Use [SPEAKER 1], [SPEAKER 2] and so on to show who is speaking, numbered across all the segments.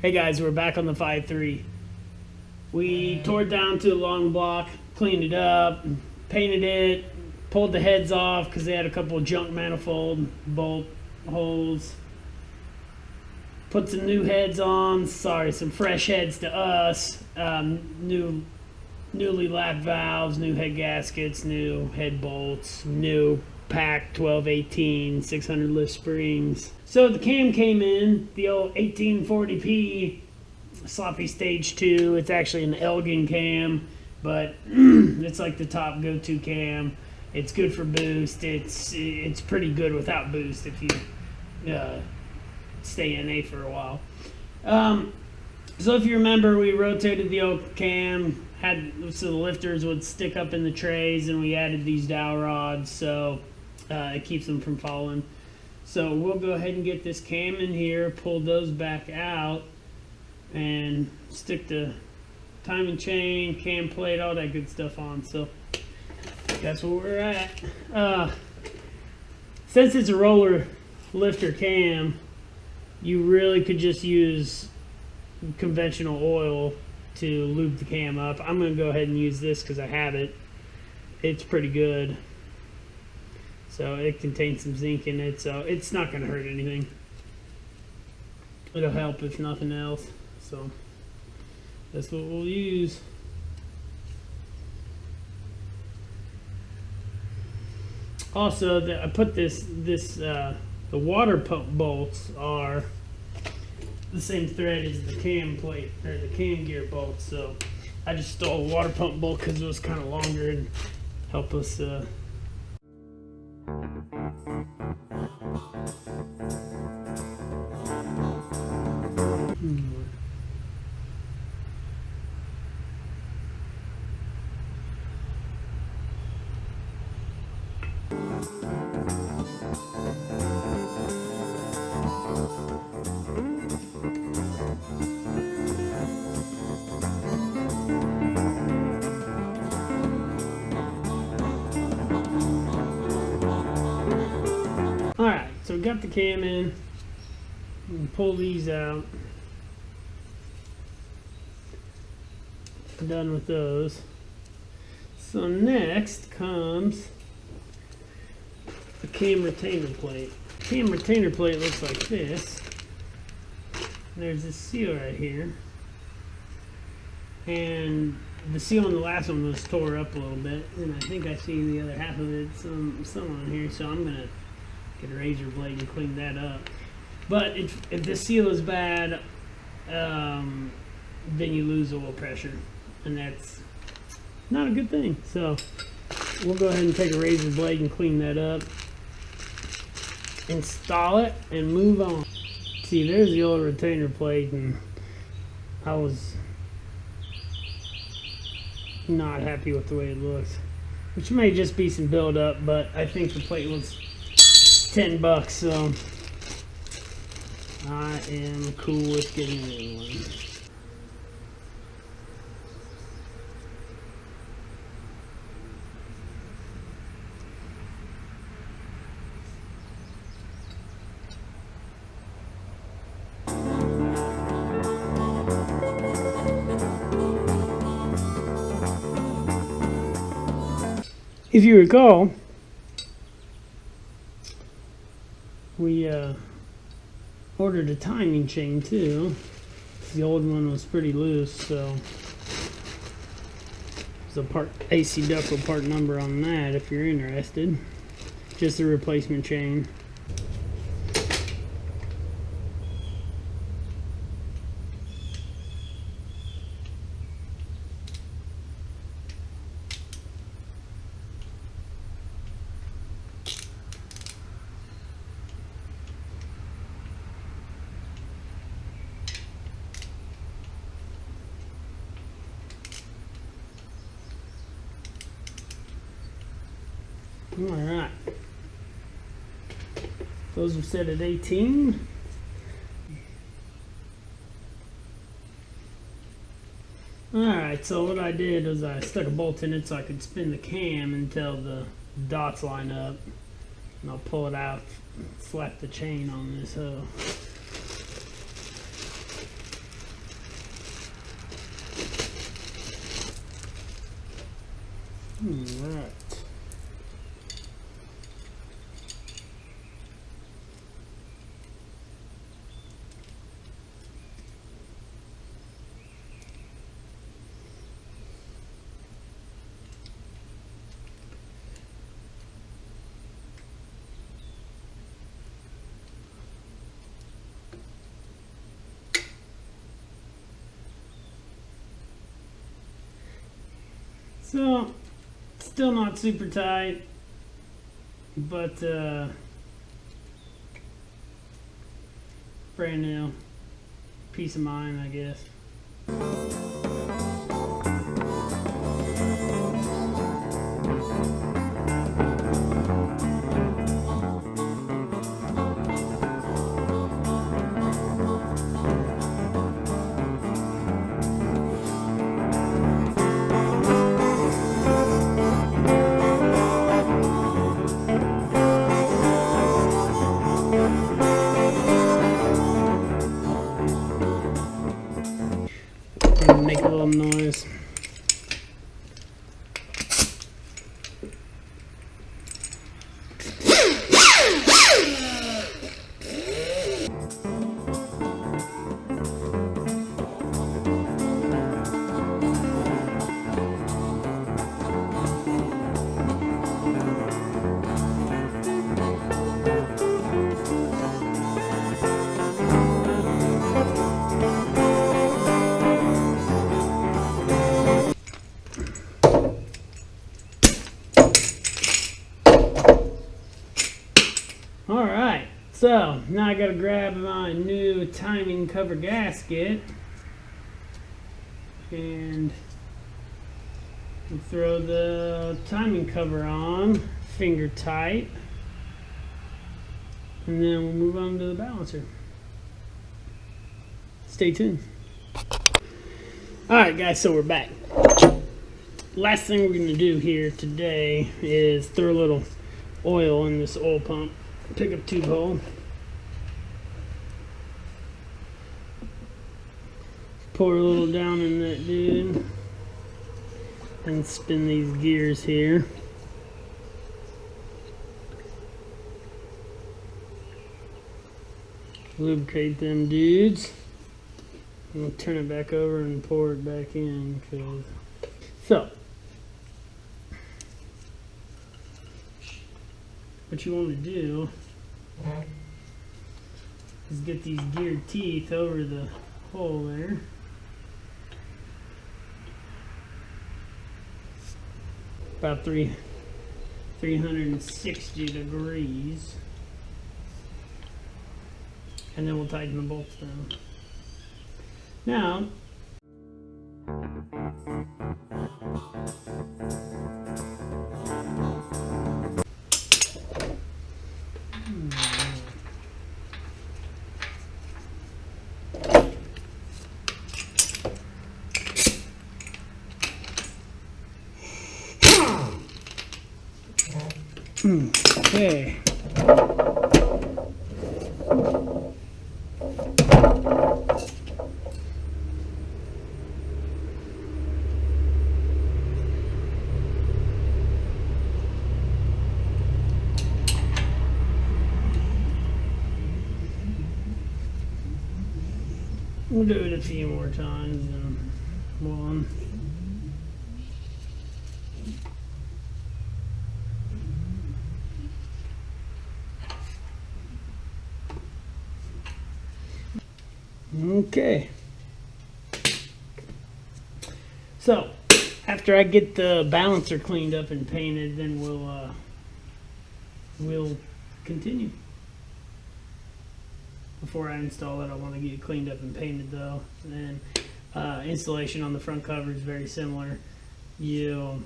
[SPEAKER 1] Hey guys, we're back on the 5.3. We tore it down to a long block, cleaned it up, painted it, pulled the heads off because they had a couple of junk manifold bolt holes. Put some new heads on, some fresh heads to us, newly lapped valves, new head gaskets, new head bolts, new pack 1218 600 lift springs. So the cam came in, the old 1840p Sloppy Stage 2. It's actually an Elgin cam, but it's like the top go-to cam. It's good for boost. It's pretty good without boost if you stay NA for a while. So if you remember, we rotated the old cam, so the lifters would stick up in the trays, and we added these dowel rods so it keeps them from falling. So we'll go ahead and get this cam in here, pull those back out, and stick the timing chain, cam plate, all that good stuff on. So that's where we're at. Since it's a roller lifter cam, you really could just use conventional oil to lube the cam up. I'm going to go ahead and use this because I have it. It's pretty good. So it contains some zinc in it, so it's not going to hurt anything. It'll help if nothing else. So that's what we'll use. Also, I put the water pump bolts are the same thread as the cam plate or the cam gear bolts. So I just stole a water pump bolt because it was kind of longer and help us. Alright, so we got the cam in. We can pull these out. Done with those. So next comes the cam retainer plate. Cam retainer plate looks like this. There's this seal right here. And the seal on the last one was tore up a little bit. And I think I see the other half of it, some on here. So I'm going to get a razor blade and clean that up. But if the seal is bad, then you lose oil pressure, and that's not a good thing. So we'll go ahead and take a razor blade and clean that up, install it, and move on. See, there's the old retainer plate, and I was not happy with the way it looks, which may just be some buildup, but I think the plate was $10, so I am cool with getting a new one. If you recall, we ordered a timing chain too. The old one was pretty loose, so there's a part AC ductile part number on that if you're interested. Just a replacement chain. Alright, those are set at 18. Alright, so what I did was I stuck a bolt in it so I could spin the cam until the dots line up. And I'll pull it out, slap the chain on this hoe. Alright. So, still not super tight, but brand new. Peace of mind, I guess. Make a little noise. Alright, so now I gotta grab my new timing cover gasket and throw the timing cover on, finger tight, and then we'll move on to the balancer. Stay tuned. Alright guys, so we're back. Last thing we're gonna do here today is throw a little oil in this oil pump. Pickup tube hole. Pour a little down in that dude and spin these gears here. Lubricate them dudes. And we'll turn it back over and pour it back in. So, what you want to do is get these geared teeth over the hole there. About 360 degrees. And then we'll tighten the bolts down. Now, okay. We'll do it a few more times and one. Okay. So, after I get the balancer cleaned up and painted, then we'll continue. Before I install it, I want to get it cleaned up and painted though. And then installation on the front cover is very similar. You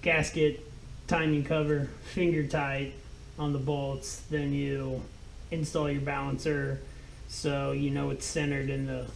[SPEAKER 1] gasket, timing cover, finger tight on the bolts, then you install your balancer so you know it's centered in the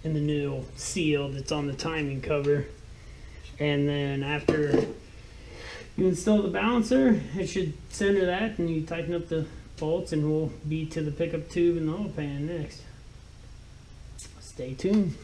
[SPEAKER 1] new seal that's on the timing cover. And then after you install the balancer, it should center that, and you tighten up the bolts, and we'll be to the pickup tube and the oil pan next. Stay tuned.